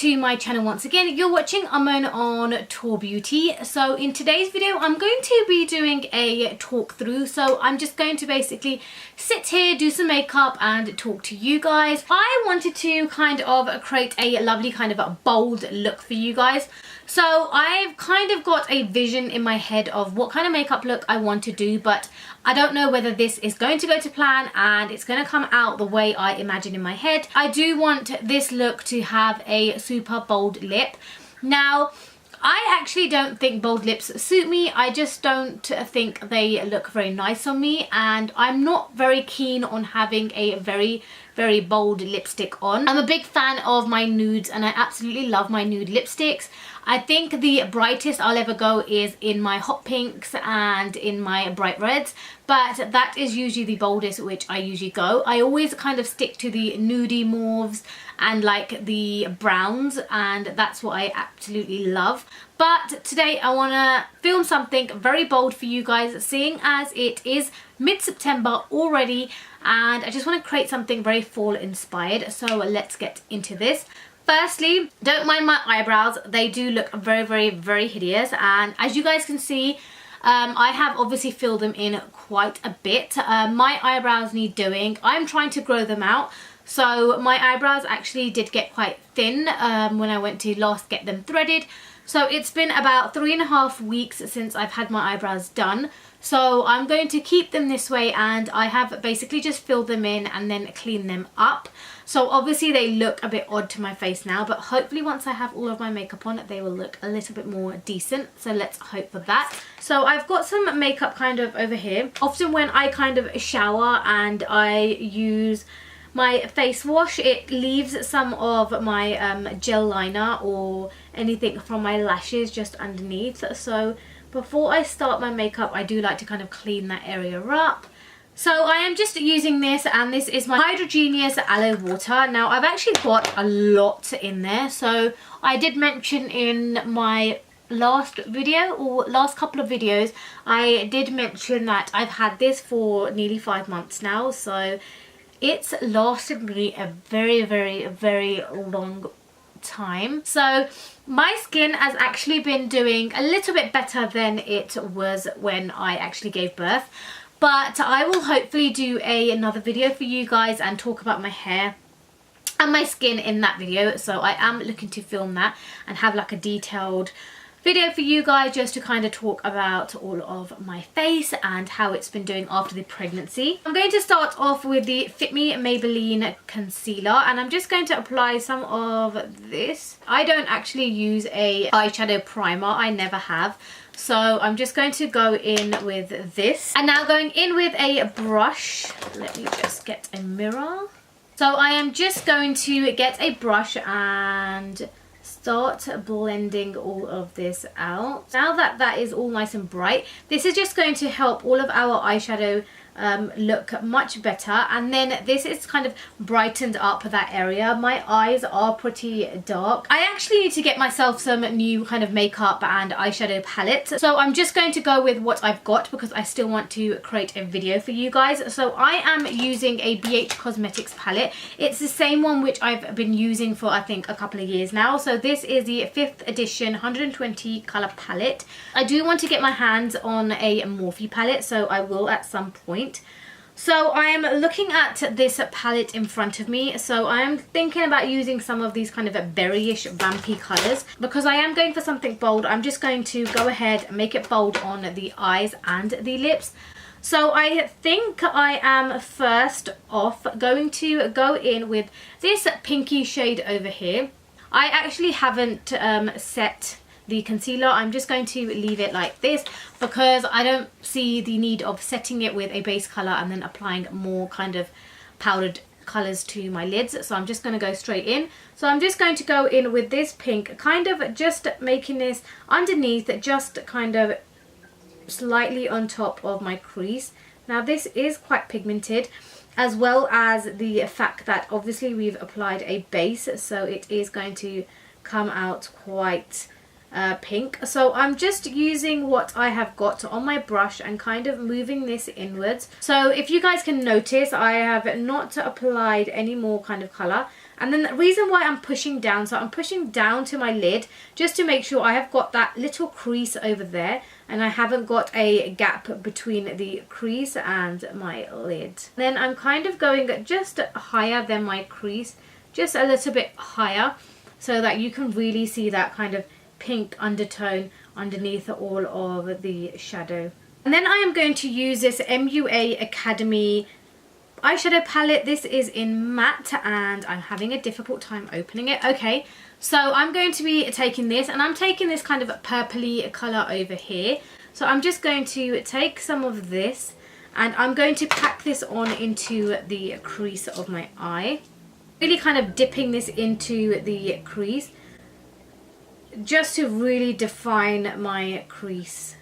to my channel once again. You're watching Aman on Taur Beauty. So in today's video I'm going to be doing a talk through. So I'm just going to basically sit here, do some makeup and talk to you guys. I wanted to kind of create a lovely kind of a bold look for you guys. So I've kind of got a vision in my head of what kind of makeup look I want to do, but I don't know whether this is going to go to plan and it's going to come out the way I imagine in my head. I do want this look to have a super bold lip. Now, I actually don't think bold lips suit me. I just don't think they look very nice on me, and I'm not very keen on having a very bold lipstick on. I'm a big fan of my nudes and I absolutely love my nude lipsticks. I think the brightest I'll ever go is in my hot pinks and in my bright reds, but that is usually the boldest which I usually go. I always kind of stick to the nudie mauves and like the browns, and that's what I absolutely love. But today I want to film something very bold for you guys, seeing as it is mid-September already, and I just want to create something very fall inspired. So let's get into this. Firstly, don't mind my eyebrows. They do look very hideous, and as you guys can see, I have obviously filled them in quite a bit. My eyebrows need doing. I'm trying to grow them out. So my eyebrows actually did get quite thin when I went to last get them threaded. So it's been about 3.5 weeks since I've had my eyebrows done. So I'm going to keep them this way, and I have basically just filled them in and then clean them up. So obviously they look a bit odd to my face now, but hopefully once I have all of my makeup on, they will look a little bit more decent. So let's hope for that. So I've got some makeup kind of over here. Often when I kind of shower and I use my face wash, it leaves some of my gel liner or anything from my lashes just underneath. So before I start my makeup, I do like to kind of clean that area up. So I am just using this, and this is my Hydrogenious Aloe Water. Now I've actually got a lot in there. So I did mention in my last video or last couple of videos, I did mention that I've had this for nearly 5 months now. So it's lasted me a very long time. So my skin has actually been doing a little bit better than it was when I actually gave birth. But I will hopefully do another video for you guys and talk about my hair and my skin in that video. So I am looking to film that and have like a detailed video for you guys, just to kind of talk about all of my face and how it's been doing after the pregnancy. I'm going to start off with the Fit Me Maybelline Concealer, and I'm just going to apply some of this. I don't actually use a eyeshadow primer, I never have. So I'm just going to go in with this. And now going in with a brush. Let me just get a mirror. So I am just going to get a brush and start blending all of this out. Now that that is all nice and bright, this is just going to help all of our eyeshadow look much better, and then this is kind of brightened up that area. My eyes are pretty dark. I actually need to get myself some new kind of makeup and eyeshadow palettes, so I'm just going to go with what I've got because I still want to create a video for you guys. So I am using a BH Cosmetics palette. It's the same one which I've been using for I think a couple of years now. So this is the 5th edition 120 color palette. I do want to get my hands on a Morphe palette, so I will at some point. So I am looking at this palette in front of me. So I am thinking about using some of these kind of berryish vampy colours. Because I am going for something bold, I'm just going to go ahead and make it bold on the eyes and the lips. So I think I am first off going to go in with this pinky shade over here. I actually haven't set the concealer. I'm just going to leave it like this because I don't see the need of setting it with a base colour and then applying more kind of powdered colours to my lids. So I'm just going to go straight in. So I'm just going to go in with this pink, kind of just making this underneath, just kind of slightly on top of my crease. Now this is quite pigmented, as well as the fact that obviously we've applied a base, so it is going to come out quite pink. So I'm just using what I have got on my brush and kind of moving this inwards. So if you guys can notice, I have not applied any more kind of colour, And then the reason why I'm pushing down, so I'm pushing down to my lid just to make sure I have got that little crease over there and I haven't got a gap between the crease and my lid. Then I'm kind of going just higher than my crease, just a little bit higher, so that you can really see that kind of pink undertone underneath all of the shadow. And then I am going to use this MUA Academy eyeshadow palette. This is in matte and I'm having a difficult time opening it. Okay, so I'm going to be taking this, and I'm taking this kind of purpley colour over here. So I'm just going to take some of this and I'm going to pack this on into the crease of my eye. Really kind of dipping this into the crease just to really define my crease.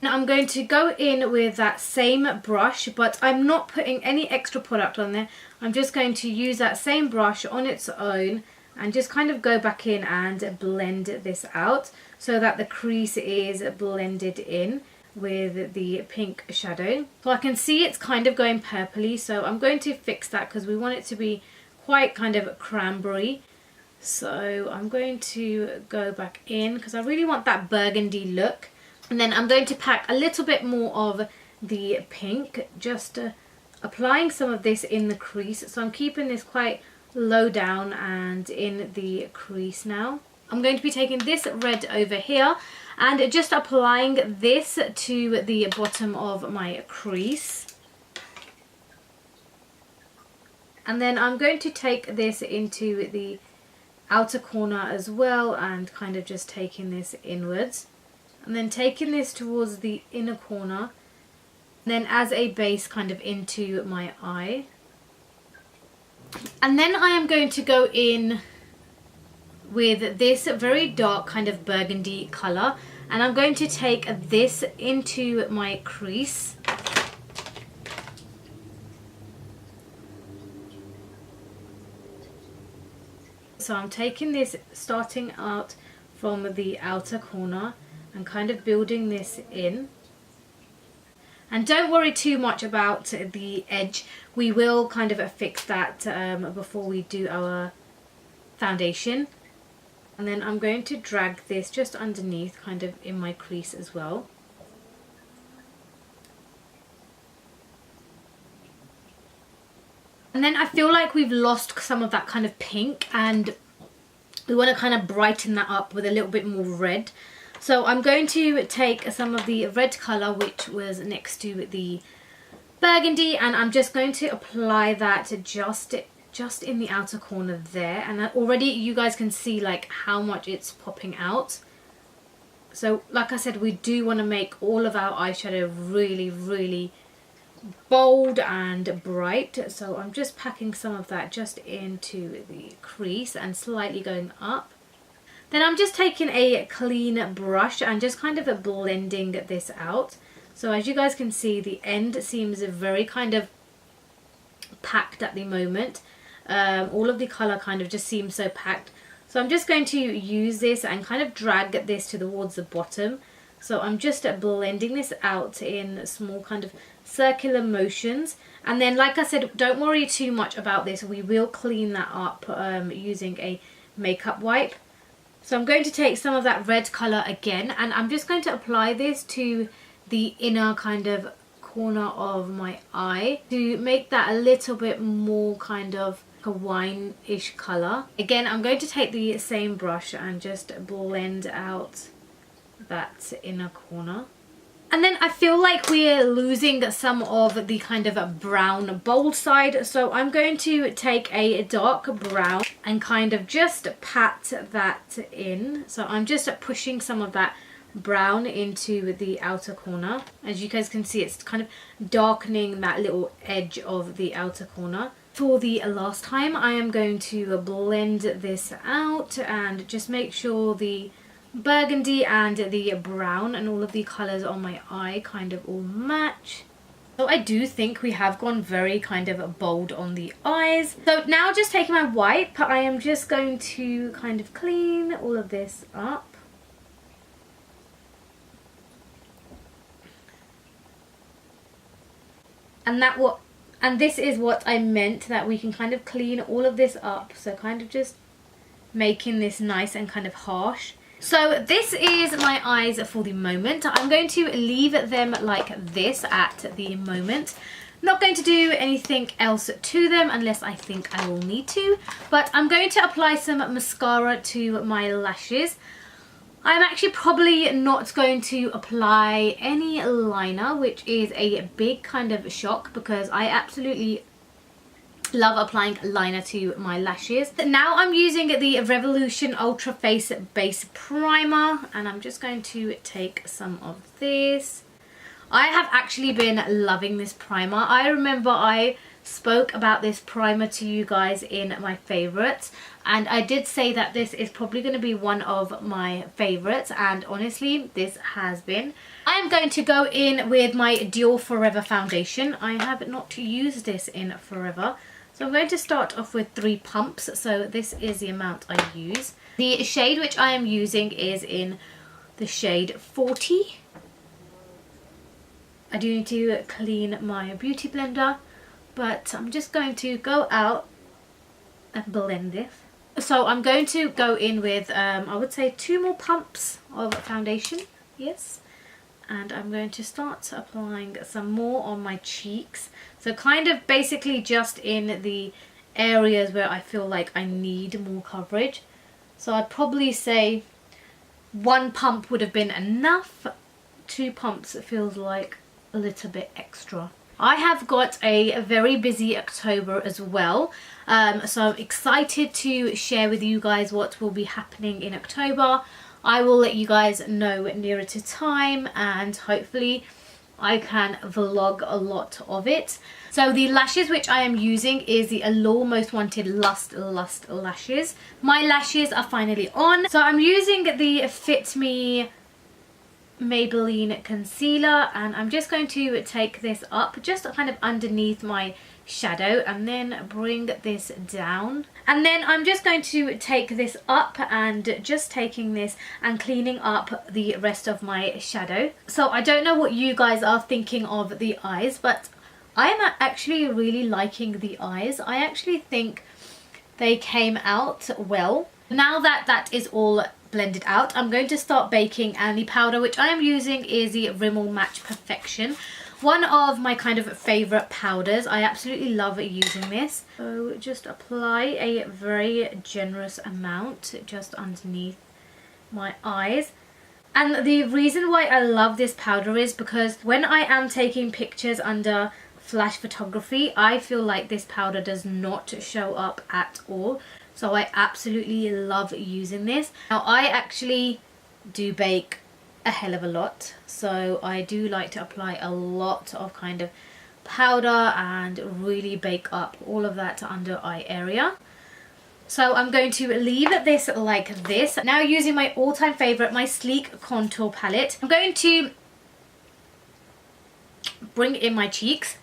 Now I'm going to go in with that same brush, but I'm not putting any extra product on there. I'm just going to use that same brush on its own and just kind of go back in and blend this out so that the crease is blended in with the pink shadow. So I can see it's kind of going purpley, so I'm going to fix that because we want it to be quite kind of cranberry. So I'm going to go back in because I really want that burgundy look. And then I'm going to pack a little bit more of the pink, just applying some of this in the crease. So I'm keeping this quite low down and in the crease now. I'm going to be taking this red over here and just applying this to the bottom of my crease. And then I'm going to take this into the outer corner as well and kind of just taking this inwards. And then taking this towards the inner corner, and then as a base kind of into my eye. And then I am going to go in with this very dark kind of burgundy colour, and I'm going to take this into my crease. So I'm taking this, starting out from the outer corner and kind of building this in. And don't worry too much about the edge. We will kind of fix that before we do our foundation. And then I'm going to drag this just underneath, kind of in my crease as well. And then I feel like we've lost some of that kind of pink and we want to kind of brighten that up with a little bit more red. So I'm going to take some of the red colour which was next to the burgundy, and I'm just going to apply that just in the outer corner there. And already you guys can see like how much it's popping out. So like I said, we do want to make all of our eyeshadow really, really bold and bright. So I'm just packing some of that just into the crease and slightly going up. Then I'm just taking a clean brush and just kind of blending this out. So as you guys can see, the end seems very kind of packed at the moment. All of the colour kind of just seems so packed. So I'm just going to use this and kind of drag this towards the bottom. So I'm just blending this out in small kind of circular motions. And then like I said, don't worry too much about this. We will clean that up using a makeup wipe. So I'm going to take some of that red colour again, and I'm just going to apply this to the inner kind of corner of my eye to make that a little bit more kind of a wine-ish colour. Again, I'm going to take the same brush and just blend out that inner corner. And then I feel like we're losing some of the kind of brown bold side, so I'm going to take a dark brown and kind of just pat that in. So I'm just pushing some of that brown into the outer corner. As you guys can see, it's kind of darkening that little edge of the outer corner. For the last time, I am going to blend this out and just make sure the burgundy and the brown and all of the colours on my eye kind of all match. So I do think we have gone very kind of bold on the eyes. So now just taking my wipe, I am just going to kind of clean all of this up. And And this is what I meant, that we can kind of clean all of this up. So kind of just making this nice and kind of harsh. So this is my eyes for the moment. I'm going to leave them like this at the moment. Not going to do anything else to them unless I think I will need to. But I'm going to apply some mascara to my lashes. I'm actually probably not going to apply any liner, which is a big kind of shock because I absolutely love applying liner to my lashes. Now I'm using the Revolution Ultra Face Base Primer, and I'm just going to take some of this. I have actually been loving this primer. I remember I spoke about this primer to you guys in my favorites, and I did say that this is probably going to be one of my favorites, and honestly this has been. I am going to go in with my Dior Forever foundation. I have not used this in forever, so I'm going to start off with 3 pumps. So this is the amount I use. The shade which I am using is in the shade 40. I do need to clean my beauty blender, but I'm just going to go out and blend this. So I'm going to go in with, I would say 2 more pumps of foundation, yes. And I'm going to start applying some more on my cheeks. So kind of basically just in the areas where I feel like I need more coverage. So I'd probably say 1 pump would have been enough. 2 pumps feels like a little bit extra. I have got a very busy October as well, so I'm excited to share with you guys what will be happening in October. I will let you guys know nearer to time, and hopefully I can vlog a lot of it. So the lashes which I am using is the Allure Most Wanted Lashes. My lashes are finally on, so I'm using the Fit Me Maybelline Concealer, and I'm just going to take this up just kind of underneath my shadow and then bring this down, and then I'm just going to take this up and just taking this and cleaning up the rest of my shadow. So I don't know what you guys are thinking of the eyes, but I am actually really liking the eyes. I actually think they came out well. Now that that is all blended out, I'm going to start baking, and the powder which I am using is the Rimmel Match Perfection. One of my kind of favourite powders. I absolutely love using this. So just apply a very generous amount just underneath my eyes. And the reason why I love this powder is because when I am taking pictures under flash photography, I feel like this powder does not show up at all. So I absolutely love using this. Now I actually do bake a hell of a lot, so I do like to apply a lot of kind of powder and really bake up all of that under eye area. So I'm going to leave this like this. Now using my all-time favorite, my Sleek Contour Palette, I'm going to bring in my cheeks.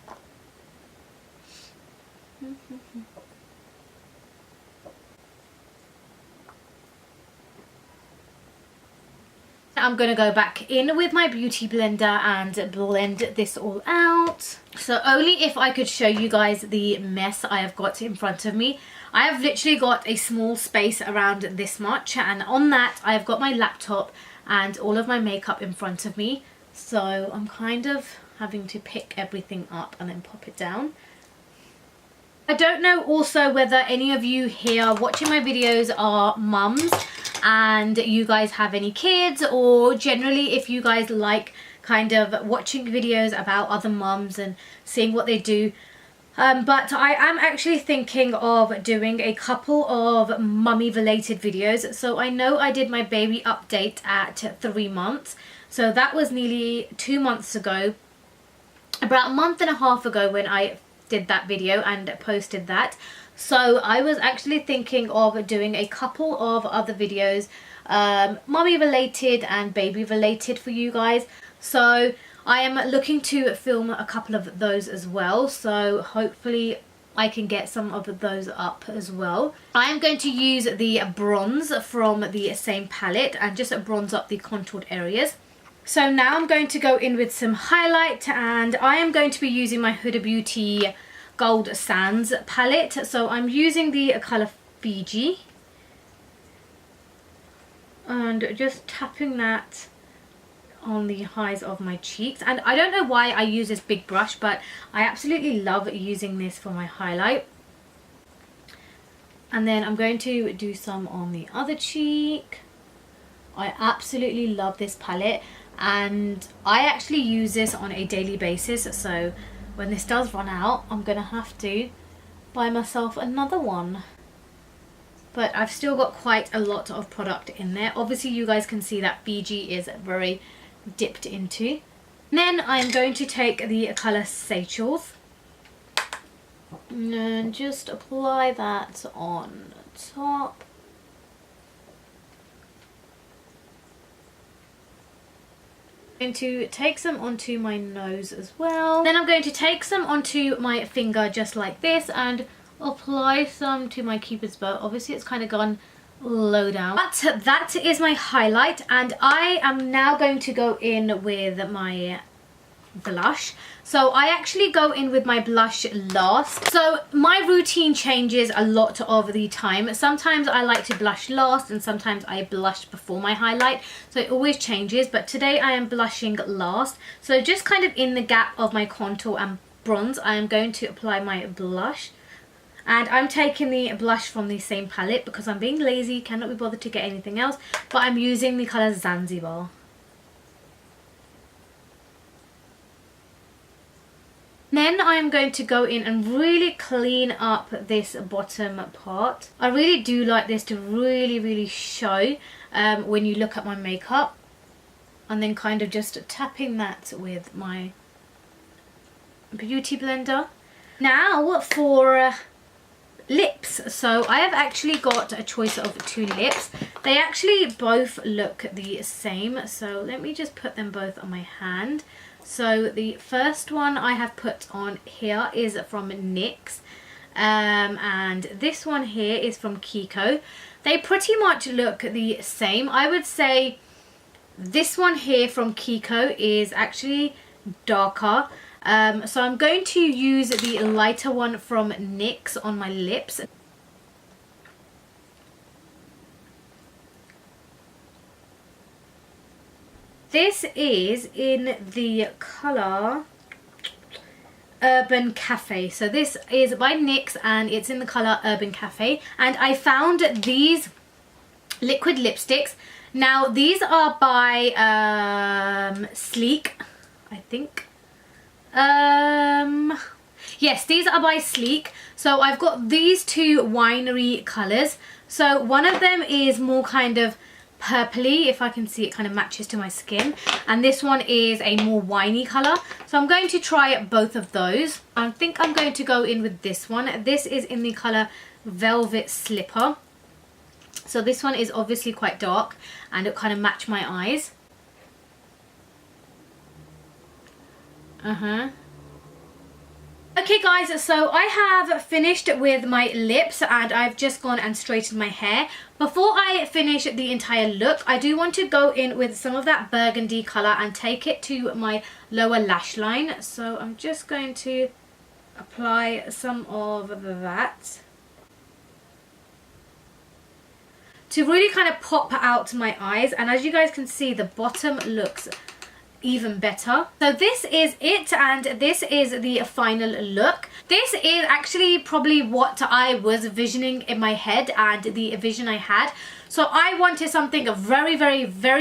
I'm going to go back in with my beauty blender and blend this all out. So only if I could show you guys the mess I have got in front of me. I have literally got a small space around this much, and on that I have got my laptop and all of my makeup in front of me. So I'm kind of having to pick everything up and then pop it down. I don't know also whether any of you here watching my videos are mums and you guys have any kids, or generally if you guys like kind of watching videos about other mums and seeing what they do. But I am actually thinking of doing a couple of mummy related videos. So I know I did my baby update at 3 months. So that was nearly 2 months ago. About a month and a half ago when I did that video and posted that. So I was actually thinking of doing a couple of other videos, mummy related and baby related for you guys. So I am looking to film a couple of those as well. So hopefully I can get some of those up as well. I am going to use the bronze from the same palette and just bronze up the contoured areas. So now I'm going to go in with some highlight, and I am going to be using my Huda Beauty Gold Sands palette. So I'm using the colour Fiji and just tapping that on the highs of my cheeks. And I don't know why I use this big brush, but I absolutely love using this for my highlight. And then I'm going to do some on the other cheek. I absolutely love this palette, and I actually use this on a daily basis, so when this does run out I'm gonna have to buy myself another one. But I've still got quite a lot of product in there. Obviously you guys can see that Fiji is very dipped into. And then I'm going to take the colour Seychelles and just apply that on top. I'm going to take some onto my nose as well. Then I'm going to take some onto my finger just like this and apply some to my cupid's bow. Obviously it's kind of gone low down, but that is my highlight, and I am now going to go in with my blush. So I actually go in with my blush last. So my routine changes a lot over the time. Sometimes I like to blush last and sometimes I blush before my highlight, so it always changes, but today I am blushing last. So just kind of in the gap of my contour and bronze I am going to apply my blush, and I'm taking the blush from the same palette because I'm being lazy, cannot be bothered to get anything else, but I'm using the colour Zanzibar. Then I am going to go in and really clean up this bottom part. I really do like this to really show when you look at my makeup, and then kind of just tapping that with my beauty blender. Now for lips. So I have actually got a choice of two lips. They actually both look the same, so let me just put them both on my hand. So the first one I have put on here is from NYX, and this one here is from Kiko. They pretty much look the same. I would say this one here from Kiko is actually darker. So I'm going to use the lighter one from NYX on my lips. This is in the colour Urban Cafe. So this is by NYX and it's in the colour Urban Cafe. And I found these liquid lipsticks. Now these are by Sleek, I think. Yes, these are by Sleek. So I've got these two winery colours. So one of them is more kind of purpley, if I can see, it kind of matches to my skin, and this one is a more winey colour. So I'm going to try both of those. I think I'm going to go in with this one. This is in the colour Velvet Slipper. So this one is obviously quite dark and it kind of match my eyes. Okay guys, so I have finished with my lips and I've just gone and straightened my hair. Before I finish the entire look, I do want to go in with some of that burgundy colour and take it to my lower lash line. So I'm just going to apply some of that to really kind of pop out my eyes, and as you guys can see, the bottom looks even better. So this is it, and this is the final look. This is actually probably what I was visioning in my head and the vision I had. So I wanted something very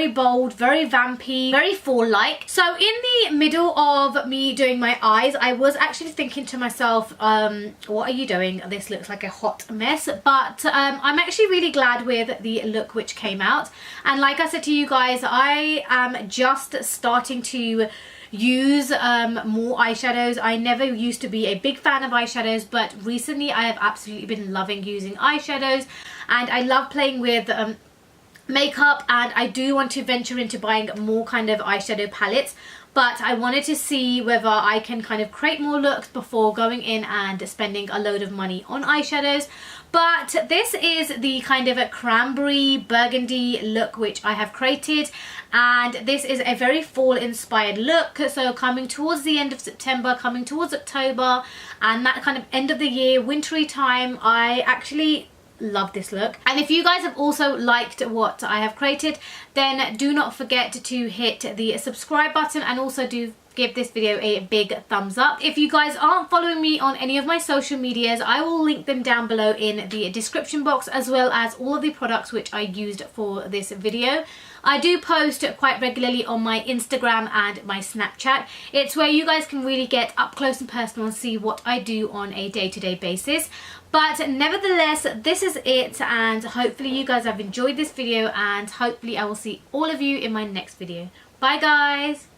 bold, very vampy, very fall-like. So in the middle of me doing my eyes, I was actually thinking to myself, what are you doing? This looks like a hot mess. But I'm actually really glad with the look which came out. And like I said to you guys, I am just starting to use more eyeshadows. I never used to be a big fan of eyeshadows, but recently I have absolutely been loving using eyeshadows, and I love playing with makeup, and I do want to venture into buying more kind of eyeshadow palettes, but I wanted to see whether I can kind of create more looks before going in and spending a load of money on eyeshadows. But this is the kind of a cranberry burgundy look which I have created, and this is a very fall inspired look. So coming towards the end of September, coming towards October, and that kind of end of the year wintry time, I actually love this look. And if you guys have also liked what I have created, then do not forget to hit the subscribe button, and also do give this video a big thumbs up. If you guys aren't following me on any of my social medias, I will link them down below in the description box, as well as all of the products which I used for this video. I do post quite regularly on my Instagram and my Snapchat. It's where you guys can really get up close and personal and see what I do on a day-to-day basis. But nevertheless, this is it, and hopefully you guys have enjoyed this video, and hopefully I will see all of you in my next video. Bye guys!